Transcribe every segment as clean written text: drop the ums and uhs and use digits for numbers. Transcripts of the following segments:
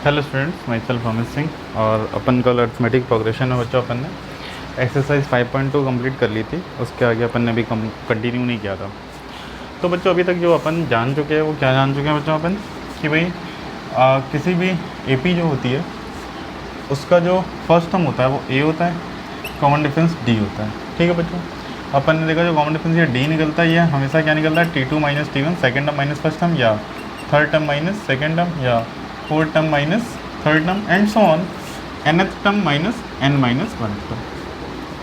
Hello students, my self Amit Singh. और अपन कल arithmetic progression में बच्चों अपन ने एक्सरसाइज 5.2 कंप्लीट कर ली थी। उसके आगे अपन ने अभी कंटिन्यू नहीं किया था। तो बच्चों अभी तक जो अपन जान चुके हैं वो क्या जान चुके हैं बच्चों अपन, कि भाई किसी भी एपी जो होती है उसका जो फर्स्ट टर्म होता है वो ए होता है, कॉमन डिफरेंस डी होता है। ठीक है बच्चों, अपन ने देखा जो कॉमन डिफरेंस ये डी निकलता है, ये हमेशा क्या निकलता है, T2 minus T1 second term minus first term, या third term minus second term, या fourth term minus third term, and so on nth term minus n minus one term.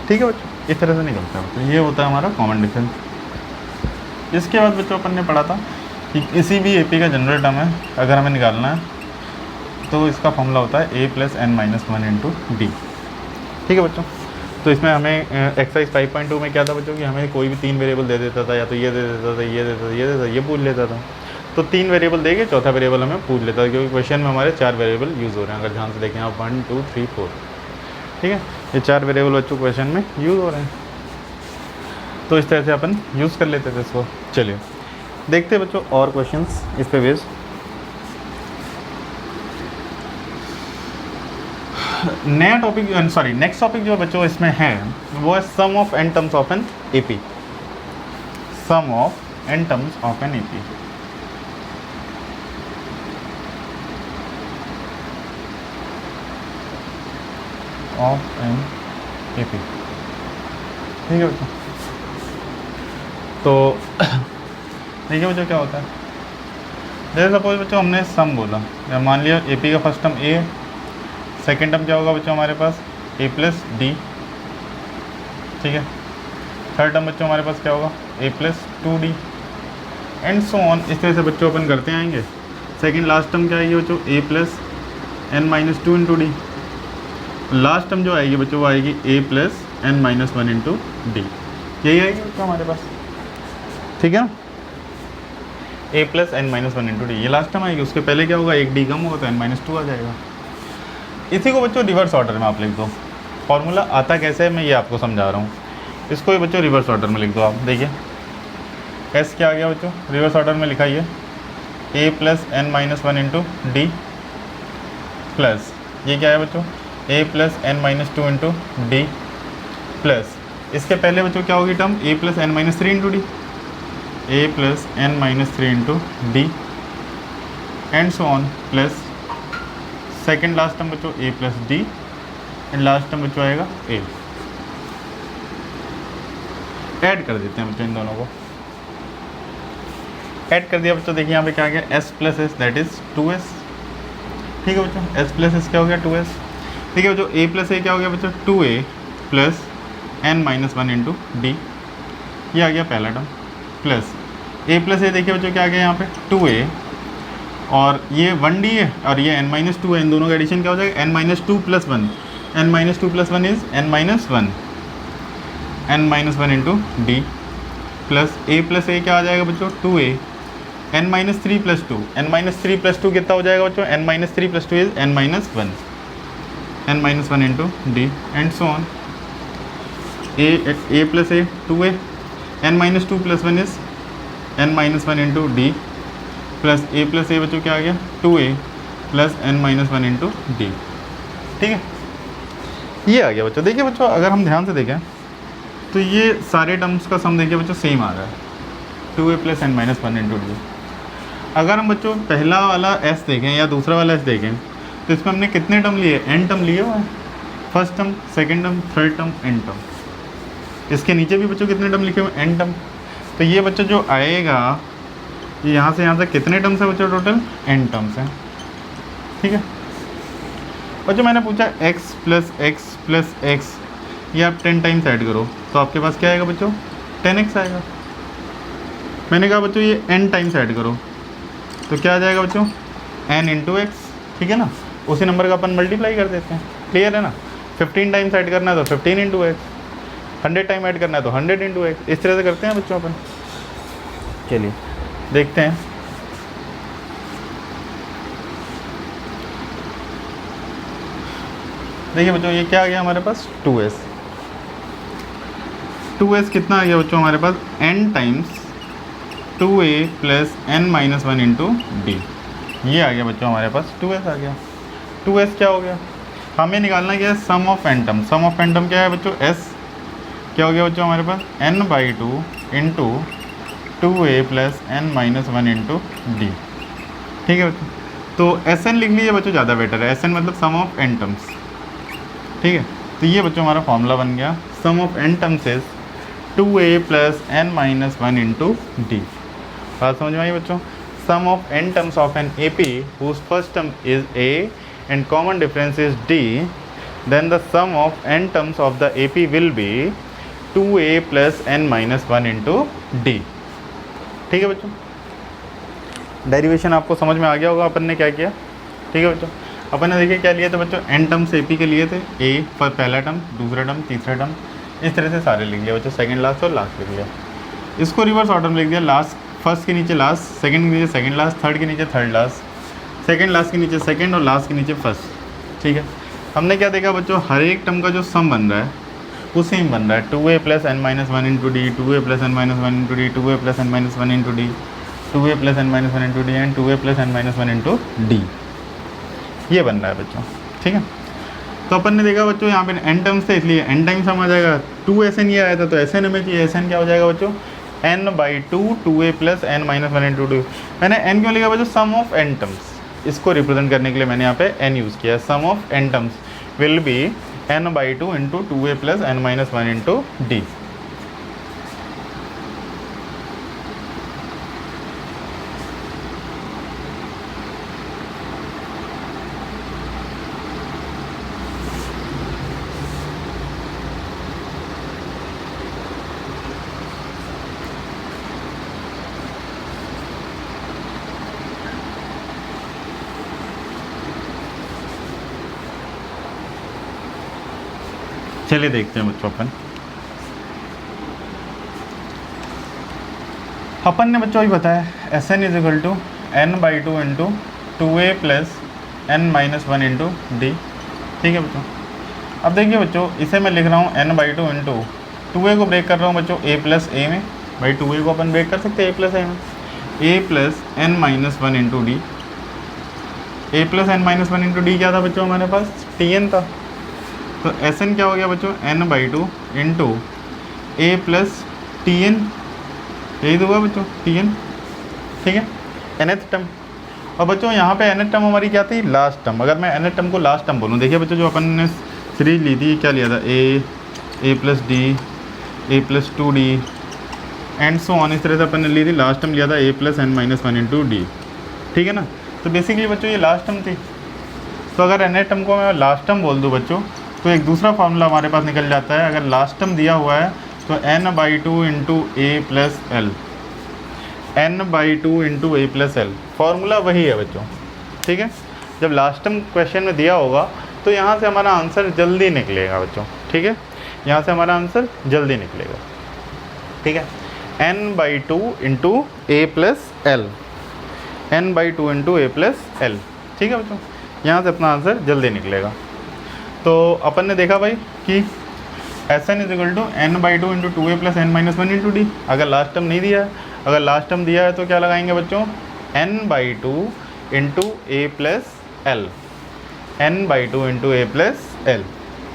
ठीक है बच्चों, इस तरह से निकलता है बच्चों, ये होता है हमारा कॉमन डिफरेंस। इसके बाद बच्चों अपन ने पढ़ा था कि किसी भी एपी का जनरल टर्म है अगर हमें निकालना है तो इसका फॉर्मूला होता है a plus n minus one into D. ठीक है बच्चों, तो इसमें हमें एक्सरसाइज 5.2 में क्या था बच्चों कि हमें कोई भी 3 वेरिएबल दे देता था, या तो ये दे देता था, ये देता था, ये देता था, ये पूछ लेता था। तो 3 वेरिएबल देके चौथा वेरिएबल हमें पूछ लेता था, क्योंकि क्वेश्चन में हमारे 4 वेरिएबल यूज़ हो रहे हैं। अगर ध्यान से देखें आप 1 2 3 4, ठीक है, ये 4 वेरिएबल बच्चों क्वेश्चन में यूज़ हो रहे हैं। तो इस तरह से अपन यूज़ कर लेते थे इसको। चलिए देखते हैं बच्चों और क्वेश्चन इस पे बेस्ड। नया टॉपिक, सॉरी नेक्स्ट टॉपिक जो बच्चों इसमें है वो है sum of n terms of an AP. Sum of n terms of an AP. Of an AP. ठीक है बच्चों, तो देखिए बच्चों क्या होता है, जैसे सपोज बच्चों हमने सम बोला, या मान लिया एपी का फर्स्ट टर्म ए, सेकेंड टर्म क्या होगा बच्चों हमारे पास ए प्लस डी। ठीक है, थर्ड टर्म बच्चों हमारे पास क्या होगा a plus two d, and so on. इस तरह से बच्चों अपन करते आएंगे। सेकेंड लास्ट टर्म क्या आएगी बच्चों a plus N minus two into d. Last term जो आएगी बच्चों वो आएगी a plus N minus one into d. यही आएगी बच्चों हमारे पास। ठीक है ना, a plus N minus one into D, ये लास्ट टर्म आएगी। उसके पहले क्या होगा, एक डी कम होगा तो एन माइनस टू आ जाएगा। इसी को बच्चों रिवर्स ऑर्डर में आप लिख दो। फॉर्मूला आता कैसे है मैं ये आपको समझा रहा हूँ। इसको भी बच्चों रिवर्स ऑर्डर में लिख दो आप। देखिए एस क्या आ गया बच्चों, रिवर्स ऑर्डर में लिखाइए a plus N minus one into d, plus ये क्या है बच्चों a plus N minus two into d, plus इसके पहले बच्चों क्या होगी term a plus N minus three into d, a plus N minus three into d, and so on, plus second last term बच्चों a plus d, and last term बच्चों आएगा ए। Add कर देते हैं बच्चों इन दोनों को। ऐड कर दिया बच्चों, देखिए यहाँ पे क्या आ गया S plus S, that is 2s। ठीक है बच्चों, एस प्लस एस क्या हो गया 2s। ठीक है बच्चों, ए प्लस ए क्या हो गया बच्चों 2a plus N minus one into D, ये आ गया पहला term, plus A plus A देखिए बच्चों क्या आ गया यहाँ पे 2a, और ये 1d है और ये n माइनस टू है। इन दोनों का एडिशन क्या हो जाएगा n minus two plus one, n minus two plus one is n minus one, n minus one into d, plus A plus a क्या आ जाएगा बच्चों 2a, n minus three plus two, n minus three plus two कितना हो जाएगा बच्चों, n minus three plus two is n minus one, n minus one into d, and so on. A plus a 2a, n minus two plus one is n minus one into d, plus A plus a बच्चों क्या आ गया 2a plus n minus one into D. ठीक है, ये आ गया बच्चों। देखिए बच्चों अगर हम ध्यान से देखें तो ये सारे टर्म्स का सम देखिए बच्चों सेम आ रहा है 2a plus N minus one into D. अगर हम बच्चों पहला वाला s देखें या दूसरा वाला s देखें तो इसमें हमने कितने टर्म लिए, n टर्म लिए हुए हैं, first term, second term, third term, n term. इसके नीचे भी बच्चों कितने टर्म लिखे हुए n टर्म। तो ये बच्चों जो आएगा ये यहाँ से यहाँ तक कितने टर्म्स है बच्चों, टोटल n टर्म्स हैं। ठीक है बच्चों, मैंने पूछा x plus x plus x, ये आप 10 टाइम्स ऐड करो तो आपके पास क्या आएगा बच्चों 10x आएगा। मैंने कहा बच्चों ये n टाइम्स ऐड करो तो क्या आ जाएगा बच्चों n इंटू एक्स। ठीक है ना, उसी नंबर का अपन मल्टीप्लाई कर देते हैं। क्लियर है ना, 15 टाइम्स ऐड करना है तो 15 इंटू एक्स, 100 टाइम ऐड करना है तो 100 इंटू एक्स। इस तरह से करते हैं बच्चों अपन। चलिए देखते हैं। देखिए बच्चों ये क्या आ गया हमारे पास 2s। 2s कितना आ गया बच्चों हमारे पास n times 2a plus n minus one into D, ये आ गया बच्चों हमारे पास 2s आ गया। 2s क्या हो गया, हमें निकालना क्या है sum of n term. Sum of n term क्या है बच्चों, s क्या हो गया बच्चों हमारे पास n/2 into 2a plus n-1 into D. ठीक है बच्चों, तो Sn लिख लीजिए बच्चों, ज़्यादा बेटर है। Sn मतलब सम ऑफ एन टर्म्स। ठीक है, तो ये बच्चों हमारा फॉर्मूला बन गया, sum of n terms is 2a plus n-1 into d. बात समझ में आई बच्चों, sum of n terms of an AP whose first term is a and common difference is d, then the sum of n terms of the AP will be 2a plus n-1 into D. ठीक है बच्चों, derivation आपको समझ में आ गया होगा अपन ने क्या किया। ठीक है बच्चों, अपन ने देखिए क्या लिए थे बच्चों, एन टर्म्स AP के लिए थे, a पर पहला टर्म, दूसरा टर्म, तीसरा टर्म, इस तरह से सारे लिख लिया बच्चों, सेकंड लास्ट और लास्ट लिख लिया। इसको रिवर्स ऑर्डर में लिख दिया, लास्ट फर्स्ट के नीचे लास्ट, सेकंड के नीचे सेकंड लास्ट, थर्ड के नीचे थर्ड लास्ट, सेकंड लास्ट के नीचे सेकंड और लास्ट के नीचे फर्स्ट। ठीक है, हमने क्या देखा बच्चों, हर एक टर्म का जो सम बन रहा है वो सेम बन रहा है, 2a plus n-1 into D, 2a plus n-1 into D, 2a plus n-1 into D, 2a plus n-1 into d and 2a plus n-1 into D, ये बन रहा है बच्चों। ठीक है, तो अपन ने देखा बच्चों यहाँ पे n टर्म्स थे इसलिए n टाइम सम आ जाएगा, 2Sn ये आया था तो Sn हमें चाहिए, Sn क्या हो जाएगा बच्चों n/2 2a plus n-1 into d. मैंने n क्यों लिखा बच्चों, सम ऑफ n टर्म्स, इसको रिप्रेजेंट करने के लिए मैंने यहाँ पे n यूज़ किया। Sum of n terms will be n/2 into 2a plus n-1 into d. चलिए देखते हैं बच्चों, अपन ने बच्चों अभी बताया Sn is equal to n/2 into 2a plus n-1 into D. ठीक है बच्चों, अब देखिए बच्चों, इसे मैं लिख रहा हूँ n/2 इंटू 2a को ब्रेक कर रहा हूँ बच्चों a प्लस a में, भाई 2a को अपन ब्रेक कर सकते हैं a प्लस a में, a plus n-1 into D. a plus n-1 into D क्या था बच्चों हमारे पास, tn था, तो Sn क्या हो गया बच्चों n/2 into a plus tn, यही तो हुआ बच्चों tn। ठीक है, nth टर्म, और बच्चों यहाँ पे nth टर्म हमारी क्या थी, लास्ट टर्म। अगर मैं nth टर्म को लास्ट टर्म बोलूँ, देखिए बच्चों जो अपन ने सीरीज ली थी क्या लिया था, a plus D, a plus 2d and so on, इस तरह से अपन ने ली थी, लास्ट टर्म लिया था a plus n-1 into D. ठीक है ना, तो बेसिकली बच्चों ये लास्ट टर्म थी, तो अगर nth टर्म को मैं लास्ट टर्म बोल दूँ बच्चों, तो एक दूसरा फार्मूला हमारे पास निकल जाता है। अगर लास्ट टर्म दिया हुआ है तो n/2 into a plus L, n/2 into a plus L, formula वही है बच्चों। ठीक है, जब लास्ट टर्म क्वेश्चन में दिया होगा तो यहाँ से हमारा आंसर जल्दी निकलेगा बच्चों। ठीक है, यहाँ से हमारा आंसर जल्दी निकलेगा। ठीक है, n/2 into a plus L, n/2 into a plus L. ठीक है बच्चों, यहाँ से अपना आंसर जल्दी निकलेगा। तो अपन ने देखा भाई कि Sn is equal to n/2 into 2a plus n-1 into D. अगर लास्ट टर्म नहीं दिया है, अगर लास्ट टर्म दिया है तो क्या लगाएंगे बच्चों, n/2 into a plus L, n/2 into a plus L.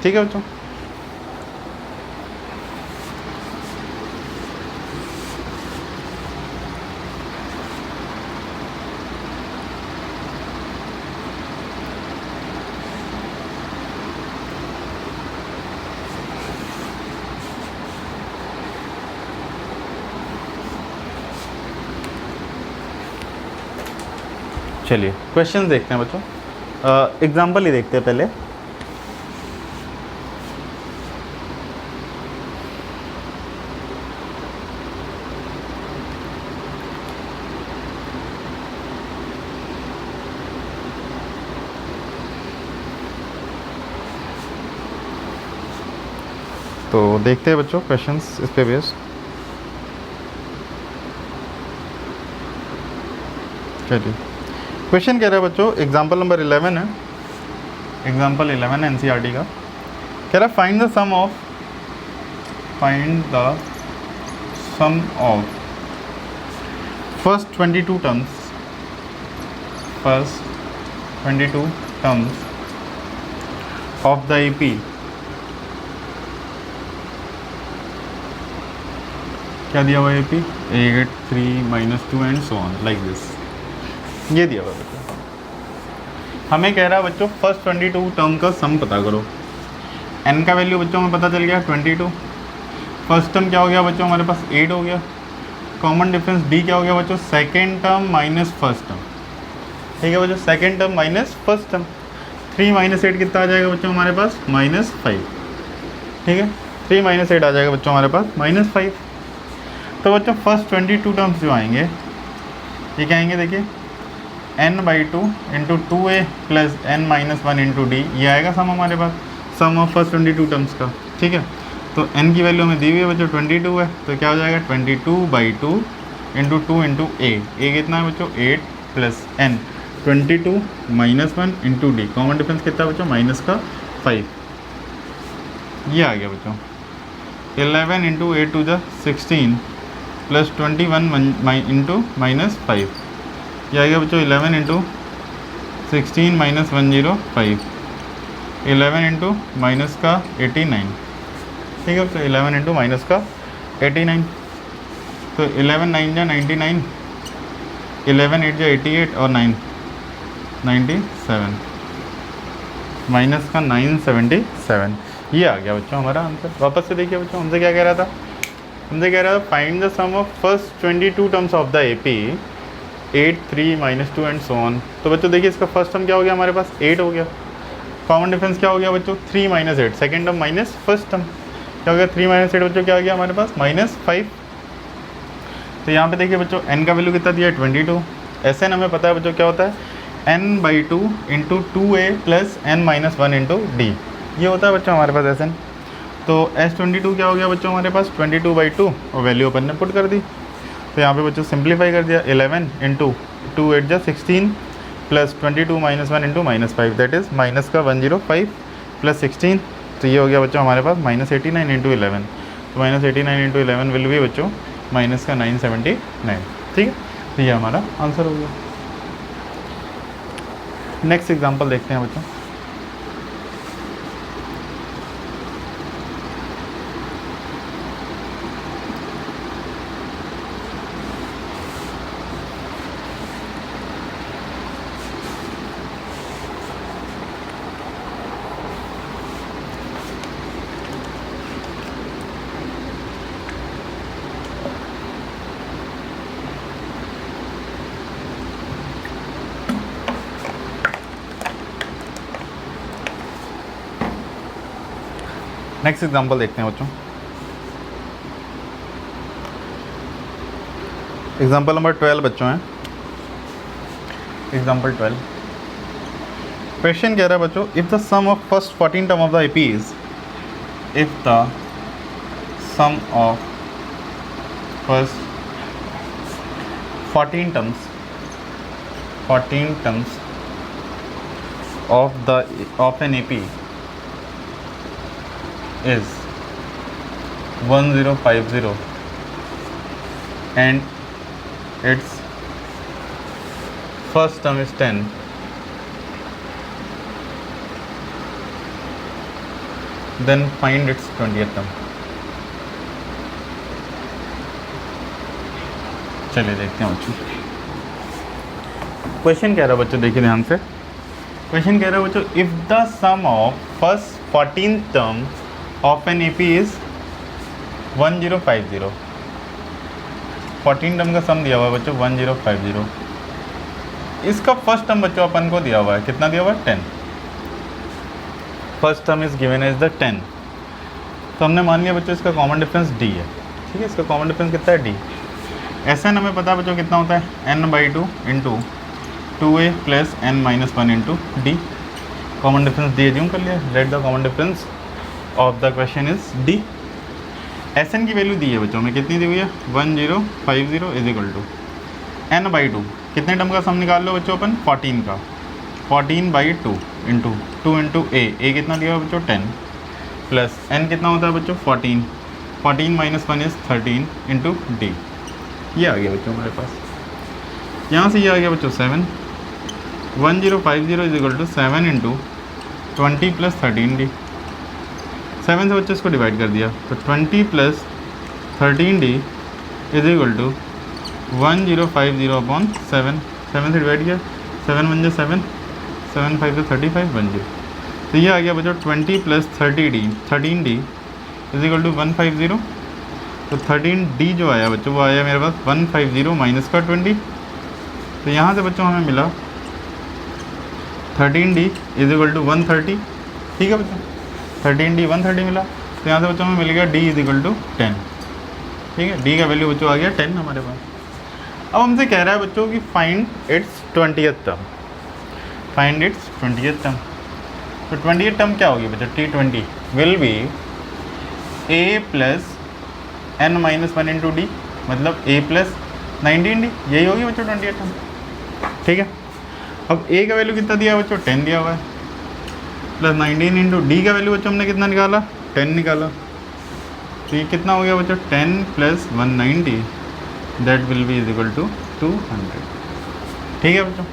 ठीक है बच्चों, चलिए क्वेश्चन देखते हैं बच्चों, एग्जाम्पल ही देखते हैं पहले। तो देखते हैं बच्चों क्वेश्चंस इस पे बेस्ड। चलिए क्वेश्चन कह रहा है बच्चों, एग्जाम्पल नंबर 11 है, एग्जाम्पल 11 है NCERT का। कह रहा है find the sum of first 22 terms of the AP, क्या दिया हुआ है AP 8 3 -2 and so on like this, ये दिया हुआ है बच्चों। हमें कह रहा है बच्चों फर्स्ट 22 टर्म का सम पता करो। n का वैल्यू बच्चों हमें पता चल गया 22, फर्स्ट टर्म क्या हो गया बच्चों हमारे पास 8 हो गया, कॉमन डिफरेंस d क्या हो गया बच्चों second term minus first term, ठीक है बच्चों second term minus first term, 3 - 8 कितना आ जाएगा बच्चों हमारे पास -5, ठीक है 3 - 8 आ जाएगा बच्चों हमारे पास -5। तो बच्चों फर्स्ट 22 टर्म्स जो आएंगे ये क्या आएंगे देखिए n/2 × 2a + n-1 × d, ये आएगा सम हमारे पास, सम ऑफ फर्स्ट 22 टर्म्स का, ठीक है। तो n की वैल्यू हमें दी हुई है बच्चों 22 है, तो क्या हो जाएगा 22/2 × 2 × a कितना है बच्चों 8 + n 22 - 1 × d, कॉमन डिफरेंस कितना है बच्चों -5, ये आ गया बच्चों 11 × 8 × 16 + 21 × -5, ये आ गया बच्चों 11 × 16 - 105, 11 × -89, ठीक है बच्चों 11 × -89, तो 11 9 जा 99, 11 8 जा 88 और 9 97, -977, ये आ गया बच्चों हमारा आंसर। वापस से देखिए बच्चों हमसे क्या कह रहा था, हमसे कह रहा था find the sum of first 22 terms of the AP 8 3 -2 and so on. तो बच्चों देखिए इसका फर्स्ट टर्म क्या हो गया हमारे पास 8 हो गया, कॉमन डिफरेंस क्या हो गया बच्चों 3 - 8, second term minus first term क्या हो गया 3 - 8 बच्चों क्या आ गया हमारे पास -5। तो यहाँ पे देखिए बच्चों n का वैल्यू कितना दिया है 22, Sn हमें पता है बच्चों क्या होता है n/2 × 2a + n-1 × d, ये होता है बच्चों हमारे पास Sn। तो S22 क्या हो गया बच्चों हमारे पास 22/2 और वैल्यू अपन ने पुट कर दी, तो यहाँ पे बच्चों सिंप्लीफाई कर दिया 11 × 2 8 जा 16 + 22 - 1 × -5 दैट इज़ -105 + 16, तो ये हो गया बच्चों हमारे पास -89 × 11, तो -89 × 11 विल भी बच्चों -979, ठीक है, तो ये हमारा आंसर हो गया। नेक्स्ट एग्जांपल देखते हैं बच्चों। नेक्स्ट एग्जांपल देखते हैं बच्चों। एग्जांपल नंबर 12 बच्चों हैं, एग्जांपल 12 क्वेश्चन कह रहा है बच्चों if the sum of first 14 term of the AP is, if the sum of first 14 terms of an AP is 1050 and its first term is 10, then find its 20th term। चलिए देखते हैं बच्चों question कह रहा है बच्चों, देखिए ध्यान से क्वेश्चन कह रहा है बच्चों if the sum of first 14 term of an AP is 1050, 14 term का सम दिया हुआ है बच्चों 1050, इसका फर्स्ट टर्म बच्चों अपन को दिया हुआ है, कितना दिया हुआ है 10, first term is given as the 10, तो हमने मान लिया बच्चों इसका कॉमन डिफरेंस d है, ठीक है, इसका कॉमन डिफरेंस कितना है d। Sn हमें पता है बच्चों कितना होता है n/2 × 2a + n-1 × d, common difference d assume कर लिया, let the common difference of the question is d। Sn की वैल्यू दी है बच्चों में, कितनी दी हुई है 1050 = n/2, कितने टर्म का सम निकाल लो बच्चों अपन 14 का, 14/2 × 2 × a कितना दिया हुआ बच्चों 10 प्लस n कितना होता है बच्चों 14 - 1 इज़ 13 × d, ये आ गया बच्चों हमारे पास, यहाँ से ये आ गया बच्चों 7, 1050 = 7 × 20 + 13D। 7 से बच्चों इसको डिवाइड कर दिया तो 20 + 13D इज इक्वल टू 1050/7। 7 से डिवाइड किया, 7 × 1 = 7, 7 × 5 = 35, 10। तो ये आ गया बच्चों 20 + 13D इज इक्वल टू 150। तो 13D जो आया बच्चों वो आया मेरे पास 150 माइनस का 20। तो यहाँ से बच्चों हमें मिला 13D इज इक्वल टू 130। ठीक है बच्चों, 13D 130 मिला। तो यहाँ से बच्चों हमें मिल गया D इज इक्वल टू 10। ठीक है, D का वैल्यू बच्चों आ गया 10 हमारे पास। अब हमसे कह रहा है बच्चों कि find its 20th term. Find its 20th term. तो 20th टर्म क्या होगी बच्चों? T20 will be A + n - 1 × D, मतलब A + 19D, यही होगी बच्चों 20th टर्म। ठीक है, अब A का वैल्यू कितना दिया है बच्चों? 10 दिया हुआ है, प्लस 19 × D का वैल्यू बच्चों हमने कितना निकाला? 10 निकाला। तो ये कितना हो गया बच्चों? 10 + 190 that will be is equal to 200। ठीक है बच्चों,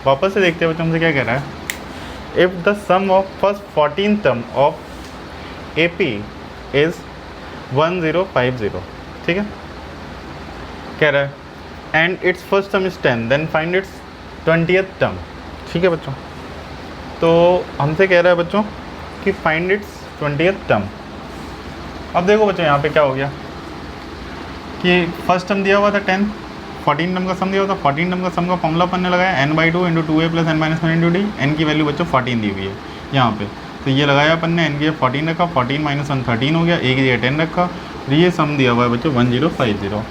वापस से देखते हैं बच्चों हमसे क्या कह रहा है। If the sum of first 14 term of AP is 1050। ठीक है, कह रहा है and its first term is 10 then find its 20th term. ठीक है बच्चों, तो हमसे कह रहा है बच्चों कि फाइंड इट्स 20th टर्म। अब देखो बच्चों यहाँ पे क्या हो गया कि फर्स्ट टर्म दिया हुआ था 10, 14 टर्म का सम दिया हुआ था। 14 टर्म का सम का फॉर्मूला अपन ने लगाया n/2 × 2a + n - 1 × D। n की वैल्यू बच्चों 14 दी हुई है यहाँ पे, तो ये लगाया अपन ने, n की 14 रखा, 14 - 1 13 हो गया, a की जगह 10 रखा, और ये सम दिया हुआ है बच्चों 1050।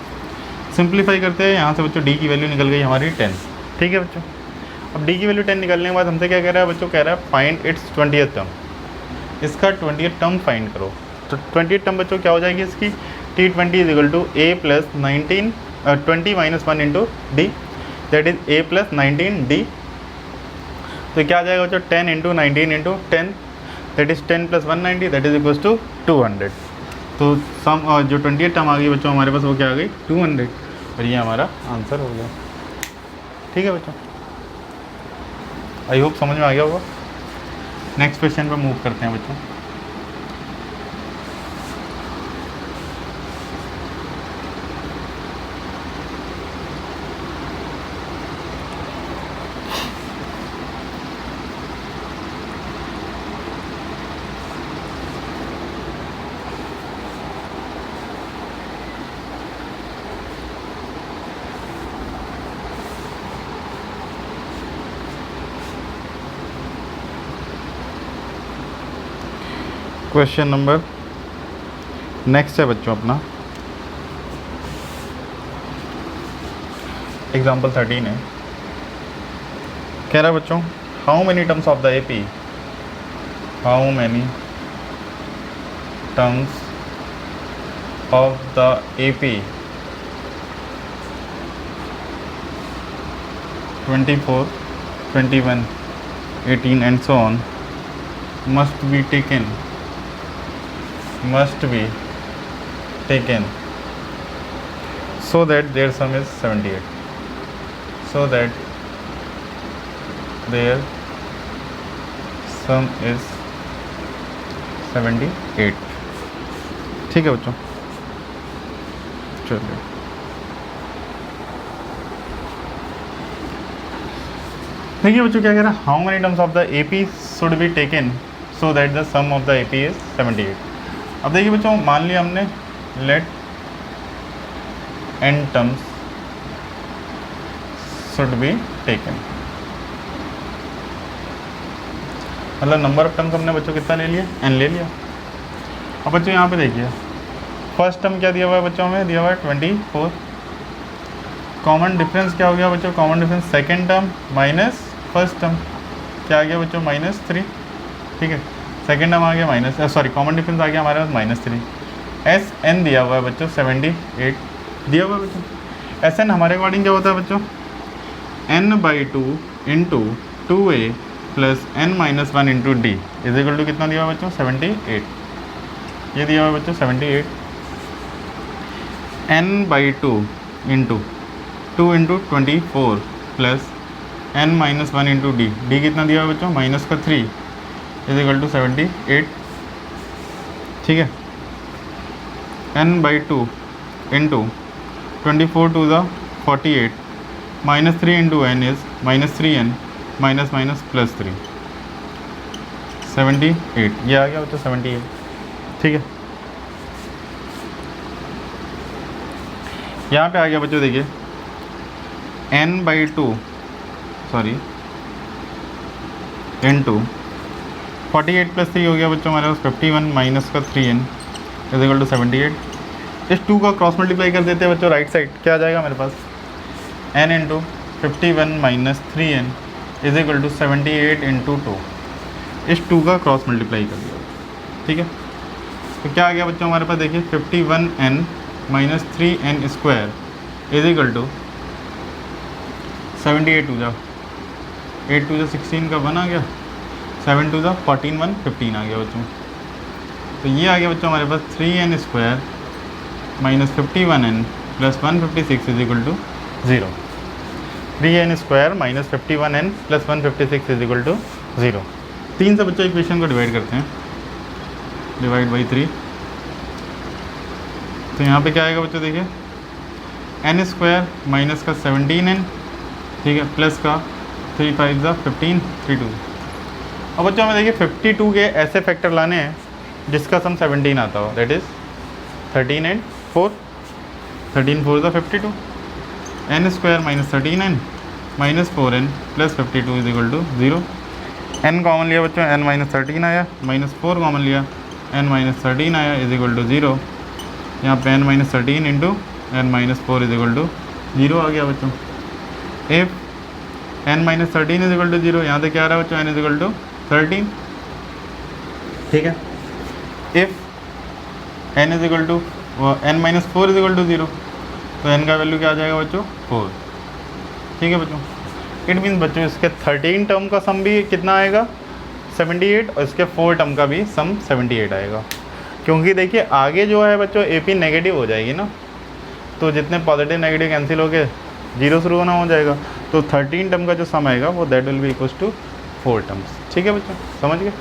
सिंप्लीफाई करते हैं, यहाँ से बच्चों d की वैल्यू निकल गई हमारी 10। ठीक है बच्चों, अब d की वैल्यू 10 निकलने के बाद हमसे क्या कह रहा है बच्चों? कह रहा है फाइंड इट्स 20th टर्म। इसका 20th टर्म फाइंड करो। तो 20th टर्म बच्चों क्या हो जाएगी इसकी? T20 is equal to A + 19 20 - 1 × D, that is A + 19D। तो क्या आ जाएगा बच्चों? 10 × 19 × 10 that is 10 + 190 that is equal to 200। तो सम जो 20th टर्म आ गई बच्चों हमारे पास वो क्या आ गई? 200, और ये हमारा आंसर हो गया। ठीक है बच्चों, आई होप समझ में आ गया होगा। नेक्स्ट क्वेश्चन पर मूव करते हैं बच्चों। क्वेश्चन नंबर नेक्स्ट है बच्चों अपना एग्जाम्पल 13 है। कह रहा है बच्चों how many terms of the AP, how many terms of the AP 24, 21, 18 and so on must be taken so that their sum is 78, so that their sum is 78। ठीक है बच्चों, चलिए देखिए बच्चों क्या कह रहा है, how many terms of the AP should be taken so that the sum of the AP is 78। अब देखिए बच्चों मान लिया हमने let n terms should be taken, मतलब नंबर ऑफ टर्म्स हमने बच्चों कितना ले लिया? n ले लिया। अब बच्चों यहाँ पे देखिए फर्स्ट टर्म क्या दिया हुआ है बच्चों हमें? दिया हुआ है 24। कॉमन डिफरेंस क्या हो गया बच्चों? Common difference second term minus first term, क्या आ गया बच्चों? -3। ठीक है, सेकेंड टर्म आ गया माइनस, सॉरी कॉमन डिफरेंस आ गया हमारे पास -3। Sn दिया हुआ है बच्चों 78 दिया हुआ है बच्चों। Sn हमारे अकॉर्डिंग क्या होता है बच्चों? n/2 × 2a + n - 1 × D is equal to कितना दिया हुआ है बच्चों? 78। ये दिया हुआ है बच्चों 78। n/2 × 2 × 24 + n - 1 × D, D कितना दिया हुआ है बच्चों? -3। इज इक्वल टू 78, ठीक है। n/2 into 24 to the 48 -3 into n is -3n minus minus plus 3, 78, ये आ गया बच्चों 78, ठीक है। यहाँ पे आ गया बच्चों देखिए n/2 सॉरी इंटू 48 प्लस 3 हो गया बच्चों हमारे पास 51 माइनस का 3n इज इक्वल टू 78। इस 2 का क्रॉस मल्टीप्लाई कर देते हैं बच्चों राइट साइड, क्या आ जाएगा मेरे पास n into 51 minus 3n is equal to 78 into 2। इस 2 का क्रॉस मल्टीप्लाई कर दिया, ठीक है। तो क्या आ गया बच्चों हमारे पास देखिए 51n minus 3n square is equal to 78 two जा 8 टू जा 16 का 1 आ गया, 7 टू जा 14 1 15 आ गया बच्चों। तो ये आ गया बच्चों हमारे पास 3n square minus 51n plus 156 is equal to 0। 3n square minus 51n plus 156 is equal to 0। 3 से बच्चों इक्वेशन को डिवाइड करते हैं, डिवाइड बाई 3। तो यहाँ पे क्या आएगा बच्चों देखिए n स्क्वायर माइनस का 17n, ठीक है, प्लस का 3 5 ज़ा 15 3 2। अब बच्चों हमें देखिए 52 के ऐसे फैक्टर लाने हैं जिसका सम 17 आता हो, दैट इज़ 13 and 4, 13 4 ज़ा 52, n square minus 13n minus 4n plus 52 is equal to 0। n common लिया बच्चों, n माइनस 13 आया, माइनस 4 कॉमन लिया, n माइनस 13 आया इज इक्वल टू 0। यहाँ पे n minus 13 into n minus 4 is equal to 0 आ गया बच्चों। If n minus 13 is equal to 0, यहाँ से क्या आ रहा है बच्चों n इज इक्वल टू 13, ठीक है। If n is equal to n minus 4 is equal to 0, तो n का वैल्यू क्या आ जाएगा बच्चों 4, ठीक है बच्चों। इट मीन्स बच्चों इसके 13 टर्म का सम भी कितना आएगा 78 और इसके 4 टर्म का भी सम 78 आएगा, क्योंकि देखिए आगे जो है बच्चों AP नेगेटिव हो जाएगी ना, तो जितने पॉजिटिव नेगेटिव कैंसिल हो गए 0 शुरू होना हो जाएगा, तो 13 टर्म का जो सम आएगा वो that will be equals to 4 terms, ठीक है बच्चों, समझ गए।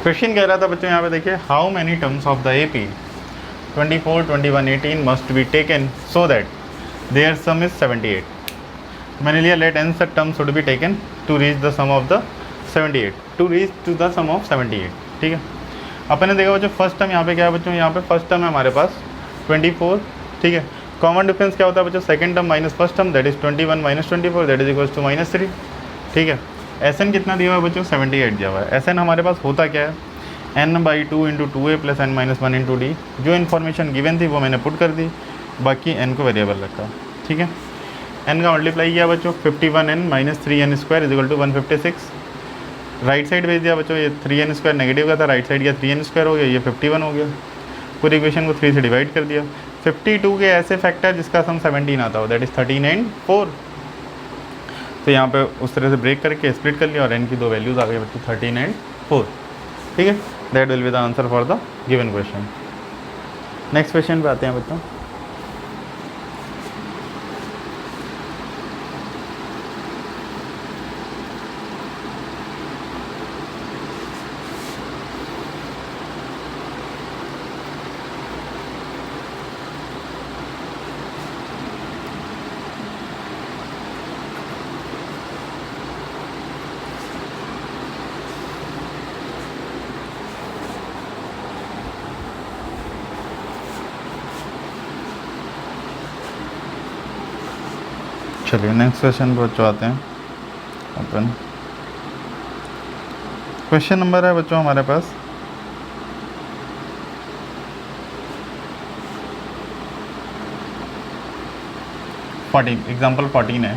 क्वेश्चन कह रहा था बच्चों यहाँ पे देखिए how many terms of the AP 24 21 18 must be taken so that their sum is 78। मैंने लिया let n such terms should be taken to reach the sum of the 78, to reach to the sum of 78, ठीक है। अपन ने देखा बच्चों first term यहाँ पे क्या है बच्चों, यहाँ पे फर्स्ट टर्म है हमारे पास 24, ठीक है। कॉमन डिफरेंस क्या होता है बच्चों, second term minus first term that is 21 minus 24 that is equals to -3, ठीक है। Sn कितना दिया हुआ है बच्चों 78 दिया हुआ है। Sn हमारे पास होता क्या है n/2 into 2a plus n minus 1 into D. जो इन्फॉर्मेशन गिवन थी वो मैंने पुट कर दी, बाकी n को वेरिएबल रखा, ठीक है। n का मल्टीप्लाई किया बच्चों 51n minus 3n square is equal to 156। Right side भेज दिया बच्चों, ये 3n स्क्वायर नेगेटिव का था, राइट साइड का 3n स्क्वायर हो गया, ये 51 हो गया। पूरी इक्वेशन को 3 से डिवाइड कर दिया। 52 के ऐसे फैक्टर जिसका सम 17 आता हो, दैट इज़ 13 and 4। तो यहाँ पे उस तरह से ब्रेक करके स्प्लिट कर लिया और n की 2 वैल्यूज़ आ गई बच्चों 13 and 4, ठीक है। That will be the answer for the given question. Next question पे आते हैं बच्चों। चलिए नेक्स्ट क्वेश्चन पर बच्चों आते हैं अपन। क्वेश्चन नंबर है बच्चों हमारे पास 14, एग्जाम्पल 14 है।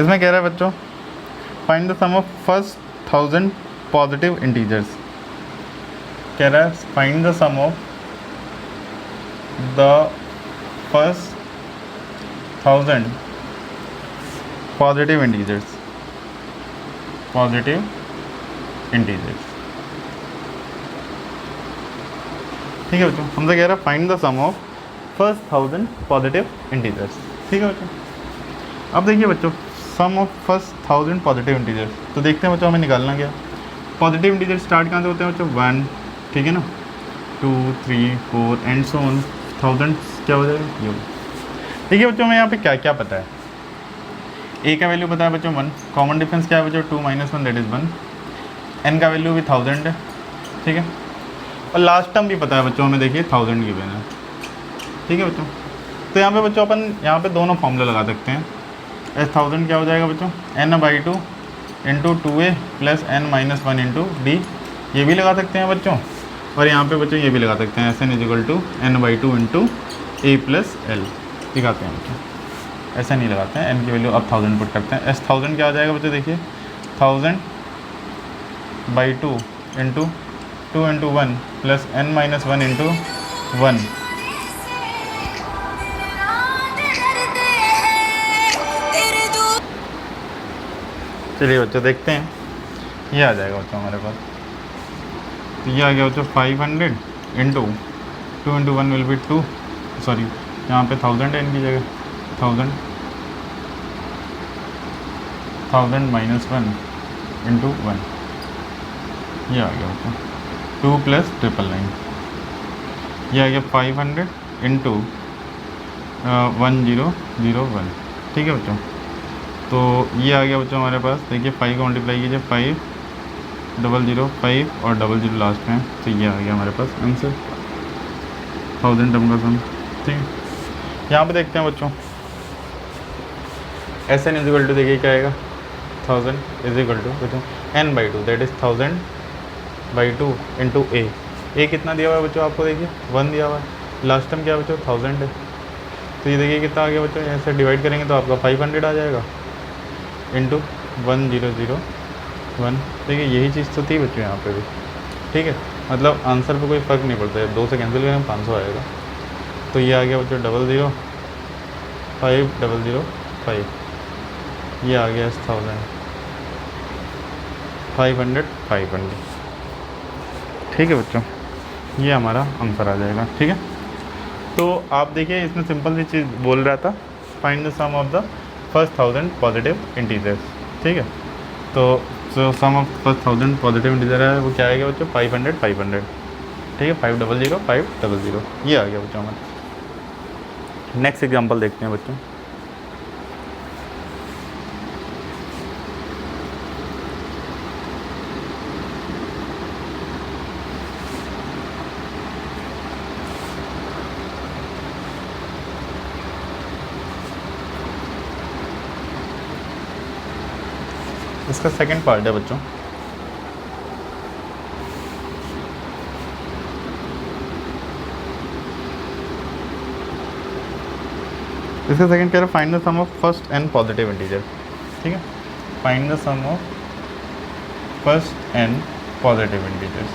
इसमें कह रहा है बच्चों find the sum of first 1000 positive integers. कह रहा है find the sum of the first 1000 positive integers, ठीक है बच्चों। हमसे कह रहा है find the sum of first 1000 positive integers. ठीक है बच्चों। अब देखिए बच्चों, sum of first 1000 positive integers, तो देखते हैं बच्चों हमें निकालना क्या। पॉजिटिव इंटीजर स्टार्ट कहाँ से होते हैं बच्चों, 1, ठीक है ना, 2, 3, 4 एंड सो ऑन 1000 क्या हो जाएगा ये। ठीक है बच्चों, हमें यहाँ पे क्या क्या पता है। ए का वैल्यू पता है बच्चों 1, कॉमन डिफरेंस क्या है बच्चों 2 - 1 दैट इज़ 1, एन का वैल्यू भी 1000 है, ठीक है, और लास्ट टर्म भी पता है बच्चों हमें, देखिए 1000 गिवन है, ठीक है बच्चों। तो यहाँ पे बच्चों अपन यहाँ पे दोनों फॉर्मूला लगा सकते हैं। एस 1000 क्या हो जाएगा बच्चों, n/2 into 2a plus n-1 into D, ये भी लगा सकते हैं बच्चों। और यहाँ पे बच्चों ये भी लगा सकते हैं, Sn = n/2 into a plus L, दिखाते हैं बच्चों। ऐसा नहीं लगाते हैं, n की वैल्यू अब 1000 पुट करते हैं। एस 1000 क्या हो जाएगा बच्चों, देखिए 1000/2 into 2 into 1 plus n-1 into 1। चलिए बच्चों देखते हैं, ये आ जाएगा बच्चों हमारे पास। तो ये आ गया बच्चों 500 into 2 into 1 will be 2, sorry यहाँ पे 1000 है इनकी जगह, 1000 - 1 इंटू 1, ये आ गया बच्चों 2 प्लस 999, ये आ गया 500 इंटू 1001, ठीक है बच्चों। तो ये आ गया बच्चों हमारे पास, देखिए 5 को मल्टीप्लाई कीजिए, 5005 और 00 लास्ट में, तो ये आ गया हमारे पास आंसर 1000 टर्म का सम, ठीक है। यहाँ पे देखते हैं बच्चों, Sn = देखिए क्या आएगा, 1000 = बच्चों n/2 that is 1000/2 into a कितना दिया हुआ है बच्चों आपको, देखिए 1 दिया हुआ है, लास्ट टाइम क्या है बच्चों 1000 है, तो ये देखिए कितना आ गया बच्चों, यहाँ से डिवाइड करेंगे तो आपका 500 आ जाएगा इंटू 1001। देखिए यही चीज़ तो थी बच्चों यहाँ पे भी, ठीक है, मतलब आंसर पे कोई फ़र्क नहीं पड़ता है, 2 से कैंसिल करेंगे 500 आएगा। तो ये आ गया बच्चों 005005, ये आ गया 1000 500, ठीक है बच्चों, ये हमारा आंसर आ जाएगा, ठीक है। तो आप देखिए इसमें सिंपल सी चीज़ बोल रहा था, find the sum of the first 1000 positive integers, ठीक है। तो sum of first 1000 positive integer है वो क्या आएगा बच्चों 500, ठीक है, 500 500, ये आ गया बच्चों हमारा। नेक्स्ट एग्जांपल देखते हैं बच्चों। इसका सेकंड पार्ट है बच्चों, इसका सेकंड कह रहा है find the sum of first n positive integer, ठीक है, find the sum of first n positive integers,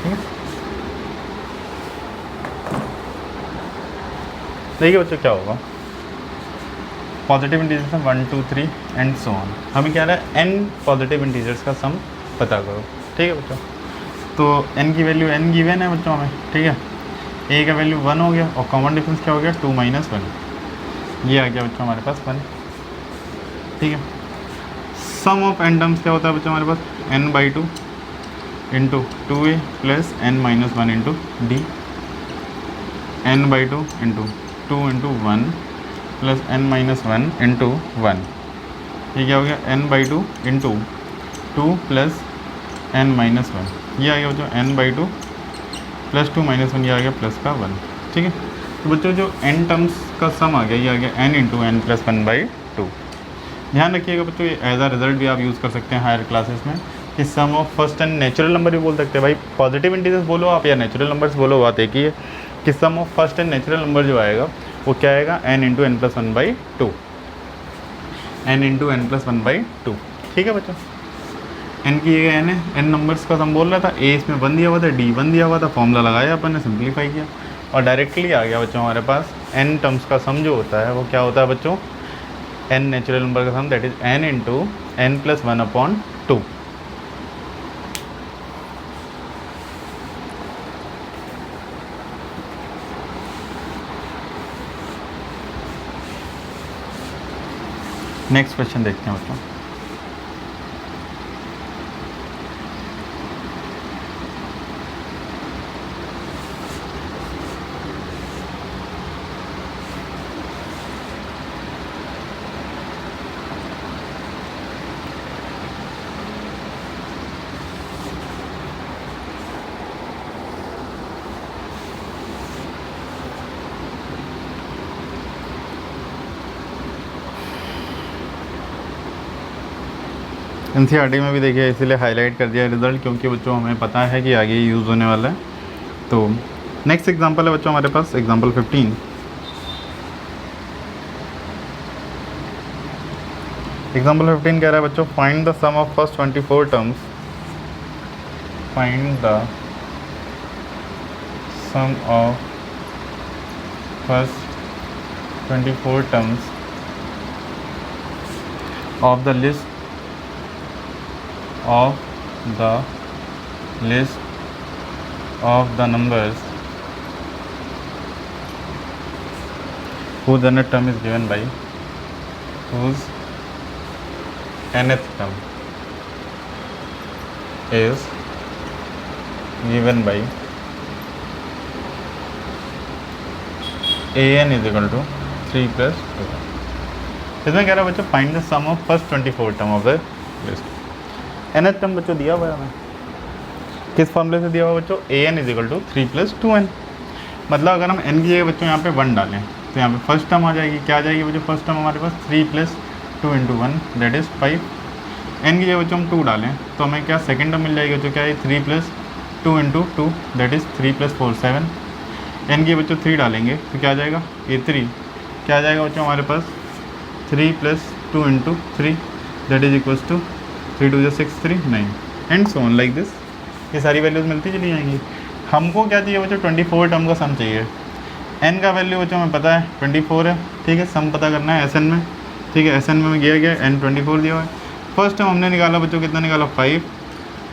ठीक है। देखिए बच्चों क्या होगा, पॉजिटिव इंटीजर्स हैं 1 2 3 एंड सो ऑन, हमें क्या रहा है n पॉजिटिव इंटीजर्स का सम पता करो, ठीक है बच्चों। तो n की वैल्यू n गिवन है बच्चों हमें, ठीक है, a का वैल्यू 1 हो गया और कॉमन डिफरेंस क्या हो गया 2 - 1, ये आ गया बच्चों हमारे पास 1, ठीक है। सम ऑफ n टर्म्स क्या होता है बच्चों हमारे पास, n/2 into 2a plus n-1 into D, n/2 into 2 into 1 plus n-1 into 1, ये क्या हो गया n/2 इंटू 2 प्लस n-1, ये आ गया बच्चों n/2 प्लस 2 - 1, ये आ गया प्लस का 1, ठीक है। तो बच्चों जो n टर्म्स का सम आ गया, ये आ गया n इंटू n प्लस 1/2। ध्यान रखिएगा बच्चों, ये एज अ रिजल्ट भी आप यूज़ कर सकते हैं हायर क्लासेस में, कि sum of first n natural number भी बोल सकते हैं भाई, पॉजिटिव इंटीजर्स बोलो आप या नेचुरल नंबर्स बोलो, बात एक ही है कि sum of first n natural number जो आएगा वो क्या आएगा n into n plus 1/2, n into n plus 1/2, ठीक है बच्चों। n की जगह n है, n नंबर्स का सम बोल रहा था, a इसमें 1 दिया हुआ था, d 1 दिया हुआ था, फॉर्मूला लगाया अपन ने, सिंप्लीफाई किया और डायरेक्टली आ गया बच्चों हमारे पास n टर्म्स का सम जो होता है वो क्या होता है बच्चों, n नेचुरल नंबर का sum that is n into n plus 1/2, next question देखते हैं बच्चों। एनसीईआरटी में भी देखिए इसीलिए हाईलाइट कर दिया रिजल्ट, क्योंकि बच्चों हमें पता है कि आगे यूज़ होने वाला है। तो नेक्स्ट एग्जांपल है बच्चों हमारे पास एग्जांपल 15। एग्जांपल 15 कह रहा है बच्चों find the sum of first 24 terms, find the sum of first 24 terms of the list of the list of the numbers whose nth term is given by whose nth term is given by an is equal to 3 plus 2। इसमें कह रहा है बच्चों find the sum of first 24 term of the list. N term बच्चों दिया हुआ है हमें, किस फॉर्मूले से दिया हुआ बच्चों, a n is equal to 3 plus 2n। मतलब अगर हम n की जगह बच्चों यहाँ पे 1 डालें तो यहाँ पे फर्स्ट टर्म आ जाएगी, क्या आ जाएगी बच्चों फर्स्ट टर्म हमारे पास 3 plus 2 into 1 that is 5। n की जगह बच्चों हम 2 डालें तो हमें क्या सेकेंड टर्म मिल जाएगी बच्चों, क्या है 3 plus 2 into 2 that is 3 plus 4 7। n की बच्चों 3 डालेंगे तो क्या आ जाएगा ये 3, क्या आ जाएगा बच्चों हमारे पास 3 plus 2 into 3 that is equals to 3 2 6 3 9 and so on like this. ये सारी वैल्यूज़ मिलती चली जाएंगी। हमको क्या चाहिए बच्चों 24 टर्म का सम चाहिए। n का वैल्यू बच्चों हमें पता है 24 है, ठीक है, सम पता करना है Sn में, ठीक है, Sn में गया n 24 दिया हुआ है। फर्स्ट टर्म हमने निकाला बच्चों कितना निकाला 5,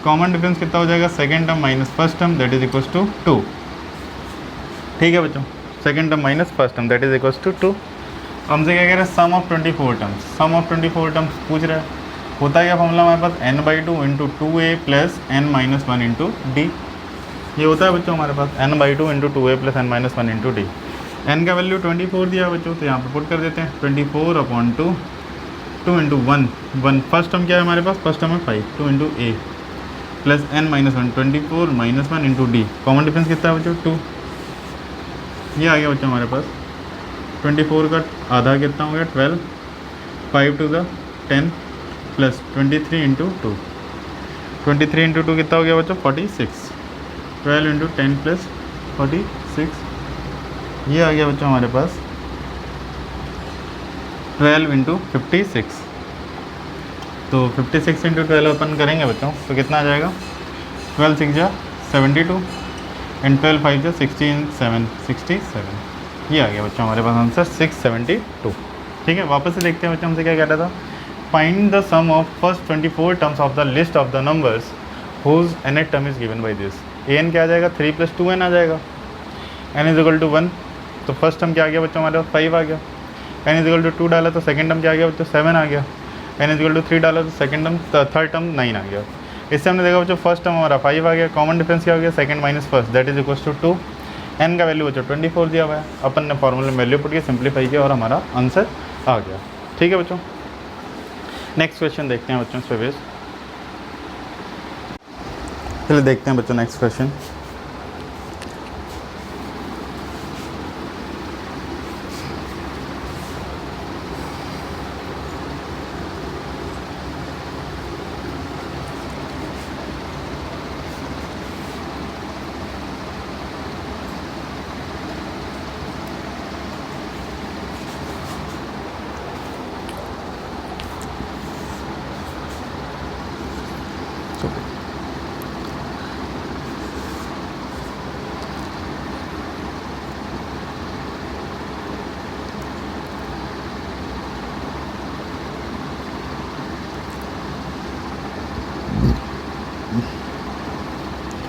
कॉमन डिफरेंस कितना हो जाएगा second term minus first term that is equals to 2, ठीक है बच्चों, second term minus first term that is equals to 2। हमसे क्या कह रहे हैं sum of 24 terms, sum of 24 terms पूछ रहा है। होता है क्या फॉर्मूला हमारे पास n/2 into 2a plus n-1 into D. ये होता है बच्चों हमारे पास n/2 into 2a plus n-1 into d. n का वैल्यू 24 दिया बच्चों तो यहाँ पे पुट कर देते हैं 24/2 2 इंटू 1 फर्स्ट टर्म क्या है हमारे पास, फर्स्ट टर्म है 5 2 into a plus n-1 24 -1 into D. Common difference कितना है बच्चों 2। ये आ गया बच्चों हमारे पास 24 का आधा कितना हो गया 12, 5 to the 10 plus 23 into 2, 23 into 2 कितना हो गया बच्चों 46, 12 इंटू 10 प्लस 46। ये आ गया बच्चों हमारे पास 12 इंटू 56। तो 56 इंटू 12 अपन करेंगे बच्चों तो कितना आ जाएगा 12 6 जा 72 एंड 12 5 जा 16 7 67। ये आ गया बच्चों हमारे पास आंसर 672। ठीक है, वापस से देखते हैं बच्चों हमसे क्या कह रहा था, find the sum of first 24 terms of the list of the numbers whose nth term is given by this. an क्या आ जाएगा 3 प्लस 2n आ जाएगा, n इज इक्वल टू 1 तो फर्स्ट टर्म क्या आ गया बच्चों हमारे पास 5 आ गया, n इज इक्वल टू 2 डाला तो सेकंड टर्म क्या आ गया बच्चों 7 आ गया, n इज इक्वल टू 3 डाला तो सेकंड टर्म थर्ड टर्म 9 आ गया। इससे हमने देखा बच्चों फर्स्ट टर्म हमारा 5 आ गया, कॉमन डिफरेंस क्या हो गया second minus first that is equal to 2। n का वैल्यू बच्चों 24 दिया हुआ है, अपन ने फॉर्मूले में वैल्यू पुट किया सिंप्लीफाई किया और हमारा आंसर आ गया। ठीक है बच्चों, नेक्स्ट क्वेश्चन देखते हैं बच्चों इस पे बेस। चलिए देखते हैं बच्चों नेक्स्ट क्वेश्चन।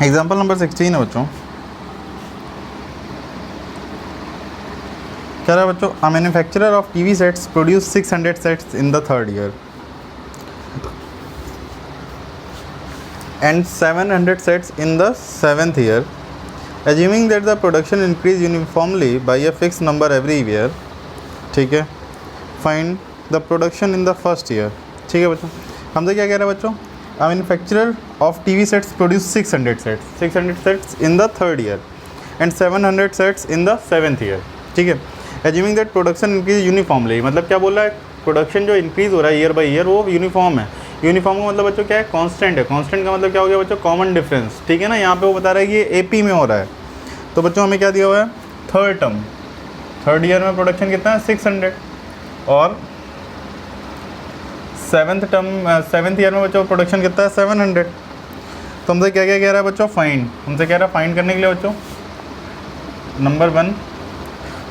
एग्जाम्पल नंबर 16 है बच्चों। कह रहा है बच्चों, a manufacturer of TV sets produce 600 sets in the third year and 700 sets in the seventh year, assuming that the production increase uniformly by a fixed number every year. ठीक है, find the production in the first year. ठीक है बच्चों, हमसे क्या कह रहा है बच्चों, a manufacturer of TV sets produce 600 sets in the third year and 700 sets in the seventh year. ठीक है, assuming that production increase uniformly, मतलब क्या बोल रहा है, प्रोडक्शन जो इंक्रीज हो रहा है ईयर बाई ईयर वो यूनिफॉर्म है। यूनिफॉर्म का मतलब बच्चों क्या है, कांस्टेंट है। कांस्टेंट का मतलब क्या हो गया बच्चों, कॉमन डिफरेंस। ठीक है ना, यहाँ पे वो बता रहा है कि ये एपी में हो रहा है। तो बच्चों हमें क्या दिया हुआ है, थर्ड टर्म, थर्ड ईयर में प्रोडक्शन कितना है 600 और सेवन्थ ईयर में बच्चों प्रोडक्शन कितना है 700। तो हमसे क्या क्या कह रहा है बच्चों, फाइंड, हमसे कह रहा है फाइंड करने के लिए बच्चों number 1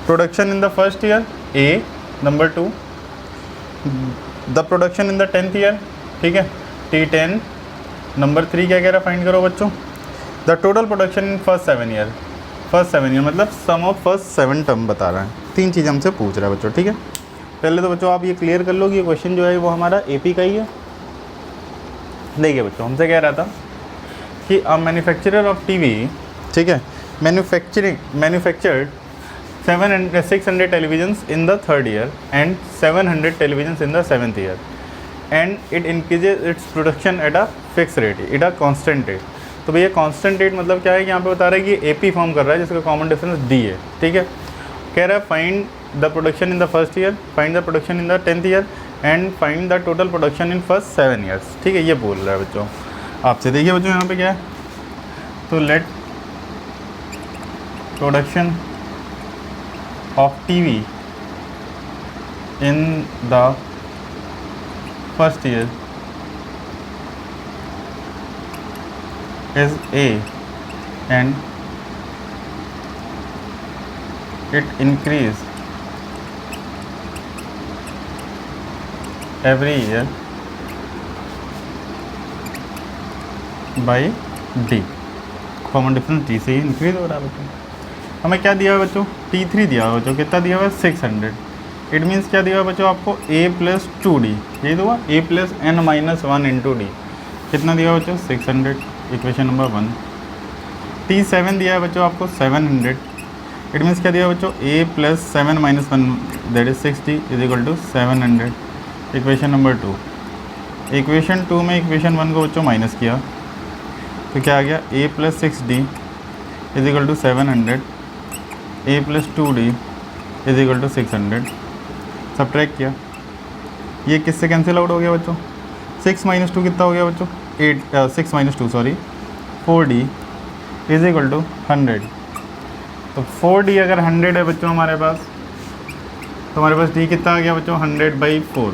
production in the first year A, number 2 the production in the 10th year. ठीक है, T10। नंबर 3 क्या कह रहा है, फाइंड करो बच्चों the total production in first 7 year. First 7 year मतलब सम ऑफ फर्स्ट 7 टर्म बता रहा है। 3 चीज़ हमसे पूछ रहा है बच्चों। ठीक है, पहले तो बच्चों आप ये क्लियर कर लो कि ये क्वेश्चन जो है वो हमारा एपी का ही है। देखिए बच्चों, हमसे कह रहा था कि अ मैन्युफैक्चरर ऑफ टीवी, ठीक है, manufactured 600 televisions in the third year and 700 televisions in the 7th year, and it increases its production at a fixed rate, at a constant rate। तो भैया कांस्टेंट रेट मतलब क्या है कि यहाँ पे बता रहा है कि एपी फॉर्म कर रहा है जिसका कॉमन डिफरेंस डी है। ठीक है, कह रहा है find the production in the first year, find the production in the 10th year and find the total production in first 7 years. ठीक है, ये बोल रहा है बच्चों आपसे। देखिए बच्चों यहाँ पे क्या है, तो let production of TV in the first year is A and it increase every year by D। Common difference D से ही इंक्रीज हो रहा है बच्चों। हमें क्या दिया है बच्चों, T3 दिया हुआ बच्चों, कितना दिया हुआ है 600। इट मीन्स क्या दिया हुआ बच्चों आपको A + 2D, ये तो हुआ A + n-1 × D, कितना दिया हुआ बच्चों 600, इक्वेशन नंबर 1। T7 दिया है बच्चों आपको 700। इट मीन्स क्या दिया बच्चों A + 7 - 1 that is 60 = 700, equation number 2। Equation 2 में इक्वेशन 1 को बच्चों माइनस किया तो क्या आ गया, A + 6D = 700, A + 2D = 600। Subtract किया, ये किससे कैंसिल आउट हो गया बच्चों, 6 - 2 कितना हो गया बच्चों 6 - 2 सॉरी 4D = 100। तो 4D अगर 100 है बच्चों हमारे पास, तो हमारे पास D कितना आ गया बच्चों 100/4।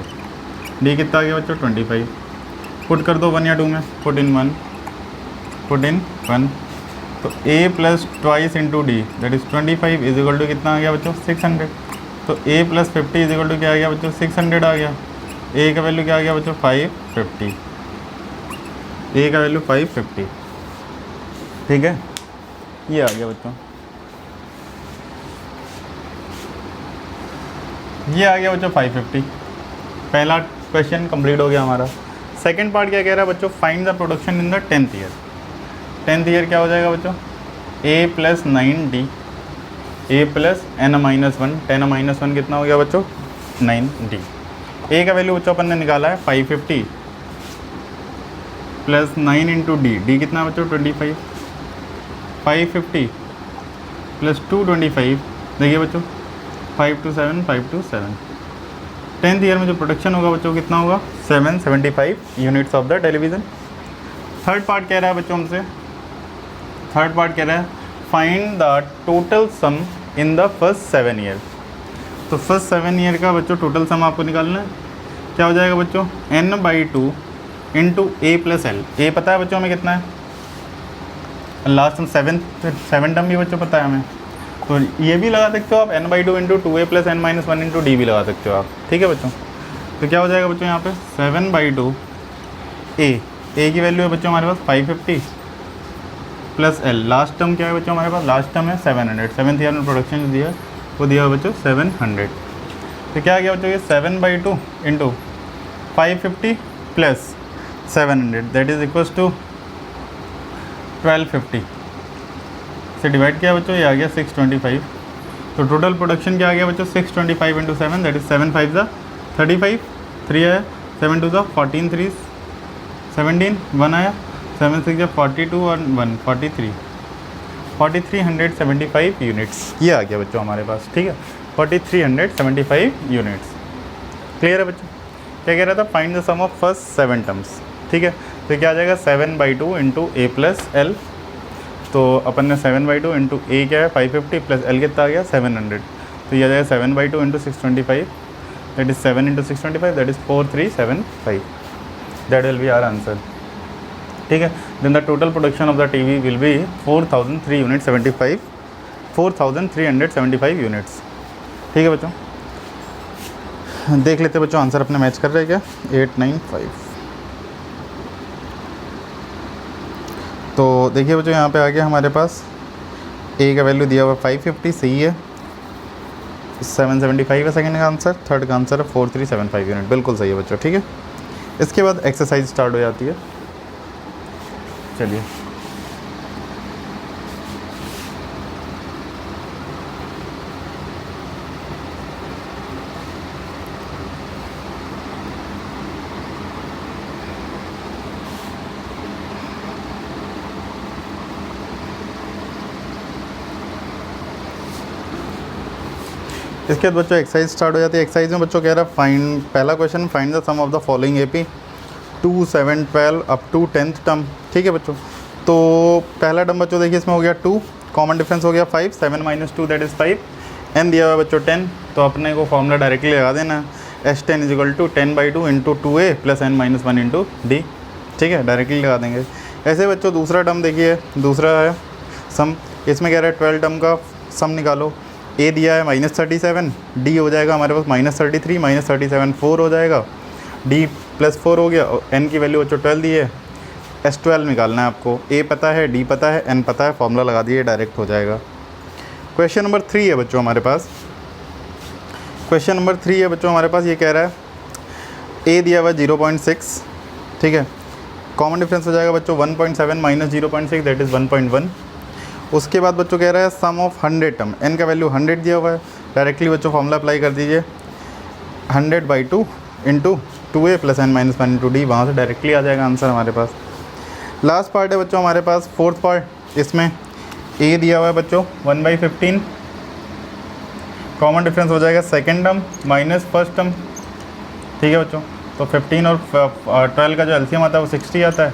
D कितना आ गया बच्चों 25। पुट कर दो 1 या 2 में, पुट इन 1। तो A + 2 × D दैट इज़ 25 = कितना आ गया बच्चों 600। तो A + 50 = क्या आ गया बच्चों 600 आ गया। A का वैल्यू क्या आ गया बच्चों 550, A का वैल्यू 550। ठीक है, ये आ गया बच्चों, ये आ गया बच्चों 550। पहला क्वेश्चन कंप्लीट हो गया हमारा। सेकंड पार्ट क्या कह रहा है बच्चों, find the production in the 10th year. 10th year क्या हो जाएगा बच्चों, A + 9D, A + n-1, 10 - 1 कितना हो गया बच्चों 9D। A का वैल्यू बच्चों अपन ने निकाला है 550 + 9 × D, D कितना बच्चों 25। 550 + 2 25, देखिए बच्चों 5 2 7 5 2 7। 10th ईयर में जो प्रोडक्शन होगा बच्चों कितना होगा 775 units of the television. Third part कह रहा है बच्चों हमसे, थर्ड पार्ट कह रहा है find the total sum in the first 7 year. तो फर्स्ट 7 ईयर का बच्चों टोटल सम आपको निकालना है। क्या हो जाएगा बच्चों n/2 × A + L। A पता है बच्चों हमें कितना है, लास्ट टर्म 7 टर्म भी बच्चों पता है हमें, तो ये भी लगा सकते हो आप n/2 × 2A + n - 1 × D भी लगा सकते हो आप। ठीक है बच्चों, तो क्या हो जाएगा बच्चों यहाँ पे 7/2 A की वैल्यू है बच्चों हमारे पास 550 + L। लास्ट टर्म क्या है बच्चों हमारे पास, लास्ट टर्म है 700। 7th ईयर में प्रोडक्शन दिया वो दिया हुआ बच्चों 700। तो क्या आ गया बच्चों ये 7/2 into 550 plus 700 that is equals to 1250 से डिवाइड किया बच्चों, ये आ गया 625। तो टोटल प्रोडक्शन क्या आ गया बच्चों 625 इंटू 7 दैट इज़ 7 5 ज़ा 35, 3 आया, 7 2 ज़ा 14, 3 17, 1 आया, 7 6 ज़ा 42 और 1 43, 4375 यूनिट्स ये आ गया बच्चों हमारे पास। ठीक है, 4375 यूनिट्स। क्लियर है बच्चों? क्या कह रहा था, find the sum of first 7 terms. ठीक है, तो क्या आ जाएगा 7/2 इंटू ए प्लस एल। तो अपन ने 7/2 इंटू ए क्या है 550 प्लस एल कितना आ गया 700। तो ये आ जाएगा 7/2 into 625 that is 7 into 625 that is 4375 that will be our answer. ठीक है, then the total production of the TV will be 4375 units. ठीक है बच्चों, देख लेते बच्चों आंसर अपने मैच कर रहे हैं क्या 895। तो देखिए बच्चों यहाँ पे आ गया हमारे पास ए का वैल्यू दिया हुआ 550 सही है, 775 है सेकंड का आंसर, थर्ड का आंसर है 4375 यूनिट, बिल्कुल सही है बच्चों। ठीक है, इसके बाद एक्सरसाइज स्टार्ट हो जाती है। चलिए इसके बाद बच्चों एक्सरसाइज स्टार्ट हो जाती है। एक्सरसाइज में बच्चों कह रहा है फाइंड, पहला question find the sum of the following AP 2 7 12 up to 10th term. ठीक है बच्चों, तो पहला टर्म बच्चों देखिए इसमें हो गया 2, कॉमन डिफरेंस हो गया 5, 7 - 2 दैट इज़ 5, एन दिया हुआ बच्चों 10। तो अपने को फॉर्मूला डायरेक्टली लगा देना S10 = 10/2 into 2a plus n - 1 into D. ठीक है, डायरेक्टली लगा देंगे। ऐसे बच्चों दूसरा टर्म देखिए, दूसरा है सम, इसमें कह रहा है 12 टर्म का सम निकालो। ए दिया है -37, डी हो जाएगा हमारे पास -33, -37 4 हो जाएगा, डी +4 हो गया, और एन की वैल्यू बच्चों 12 दी है। S12 निकालना है आपको, ए पता है, डी पता है, एन पता है, फॉर्मूला लगा दिए डायरेक्ट हो जाएगा। क्वेश्चन नंबर 3 है बच्चों हमारे पास, क्वेश्चन नंबर 3 है बच्चों हमारे पास, ये कह रहा है ए दिया हुआ 0.6। ठीक है, कॉमन डिफरेंस हो जाएगा बच्चों 1.7 - 0.6 दैट इज़ 1.1। उसके बाद बच्चों कह रहा है सम ऑफ 100 टर्म, एन का वैल्यू 100 दिया हुआ है, डायरेक्टली बच्चों फॉर्मूला अप्लाई कर दीजिए 100/2 into 2a plus n - 1 into D, वहाँ से डायरेक्टली आ जाएगा आंसर हमारे पास। लास्ट पार्ट है बच्चों हमारे पास, फोर्थ पार्ट, इसमें ए दिया हुआ है बच्चों 1/15, कॉमन डिफरेंस हो जाएगा second term minus first term. ठीक है बच्चों, तो 15 और 12 का जो एलसीएम आता है वो 60 आता है,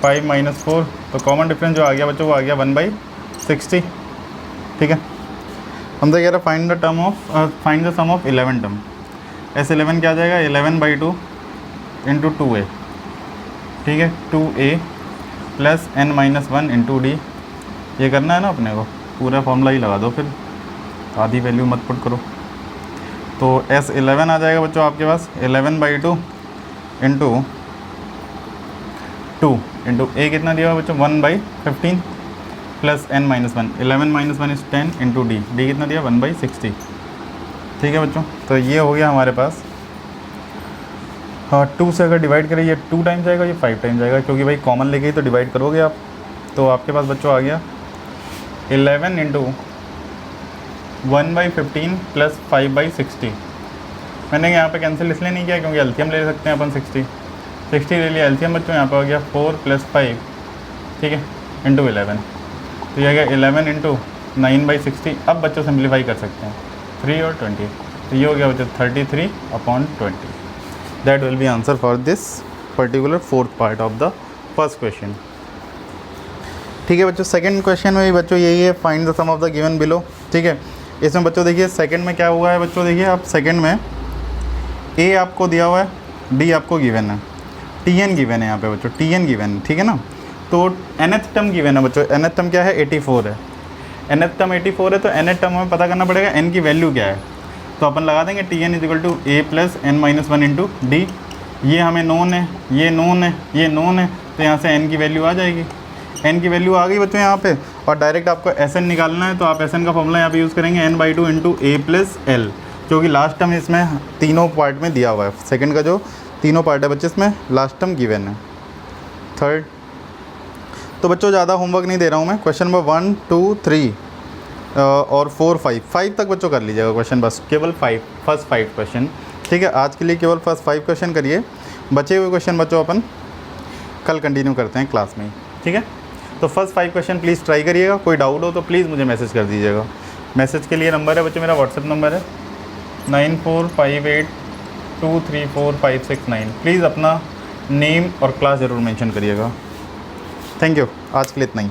5 - 4, तो कॉमन डिफरेंस जो आ गया बच्चों वो आ गया 1/60। ठीक है, हमसे कह रहा है find the sum of 11 term. S11 क्या आ जाएगा 11/2 इंटू 2a। ठीक है, 2a plus n - 1 into D, ये करना है ना अपने को, पूरा फॉर्मूला ही लगा दो, फिर आधी वैल्यू मत पुट करो। तो S11 आ जाएगा बच्चों आपके पास 11/2 इंटू 2 इंटू ए कितना दिया हुआ बच्चों 1/15 plus n - 1, 11 - 1 is 10 into D, D कितना दिया 1/60। ठीक है बच्चों, तो ये हो गया हमारे पास। हाँ, 2 से अगर डिवाइड करें ये 2 टाइम जाएगा, ये 5 टाइम जाएगा, क्योंकि भाई कॉमन लेके ही तो डिवाइड करोगे आप। तो आपके पास बच्चों आ गया 11 इंटू 1/15 प्लस 5/60। मैंने यहाँ पे कैंसिल इसलिए नहीं किया क्योंकि एलसीएम ले सकते हैं अपन 60 ले लिया एलसीएम बच्चों, यहाँ पे हो गया 4 + 5, ठीक है, इंटू 11। तो ये आ गया 11 इंटू 9/60। अब बच्चों सिंप्लीफाई कर सकते हैं 3 और 20, तो ये हो गया बच्चों 33/20। That will B answer for this particular fourth part of the first question. ठीक है बच्चों, सेकंड क्वेश्चन में भी बच्चों यही है, find the sum of the given below. ठीक है, इसमें बच्चों देखिए सेकंड में क्या हुआ है बच्चों, देखिए आप सेकंड में ए आपको दिया हुआ है, डी आपको गिवन है, टीएन गिवन है यहाँ पे बच्चों, टीएन गिवन है। ठीक है ना, तो nth टर्म गिवन है बच्चों, nth टर्म क्या है 84 है, nth टर्म 84 है, तो nth टर्म हमें पता करना पड़ेगा n की वैल्यू क्या है। तो अपन लगा देंगे Tn = a plus n - 1 into D. ये हमें नोन है, ये नोन है, ये नोन है, तो यहाँ से n की वैल्यू आ जाएगी। एन की वैल्यू आ गई बच्चों यहाँ पे, और डायरेक्ट आपको एस एन निकालना है, तो आप एस एन का फॉर्मूला यहाँ पे यूज़ करेंगे n/2 इंटू ए प्लस एल, जो कि लास्ट टर्म इसमें तीनों पार्ट में दिया हुआ है। सेकंड का जो तीनों पार्ट है बच्चे इसमें लास्ट टर्म गिवन है। थर्ड, तो बच्चों ज़्यादा होमवर्क नहीं दे रहा हूँ मैं, क्वेश्चन नंबर 1, 2, 3 और 4, 5 तक बच्चों कर लीजिएगा क्वेश्चन, बस केवल फर्स्ट 5 क्वेश्चन, ठीक है। आज के लिए केवल फर्स्ट 5 क्वेश्चन करिए, बचे हुए क्वेश्चन बच्चों अपन कल कंटिन्यू करते हैं क्लास में ही, ठीक है। तो फर्स्ट 5 क्वेश्चन प्लीज़ ट्राई करिएगा, कोई डाउट हो तो प्लीज़ मुझे मैसेज कर दीजिएगा। मैसेज के लिए नंबर है बच्चों मेरा व्हाट्सएप नंबर है 9458234569। प्लीज़ अपना नेम और क्लास ज़रूर मेंशन करिएगा। थैंक यू, आज के लिए इतना ही।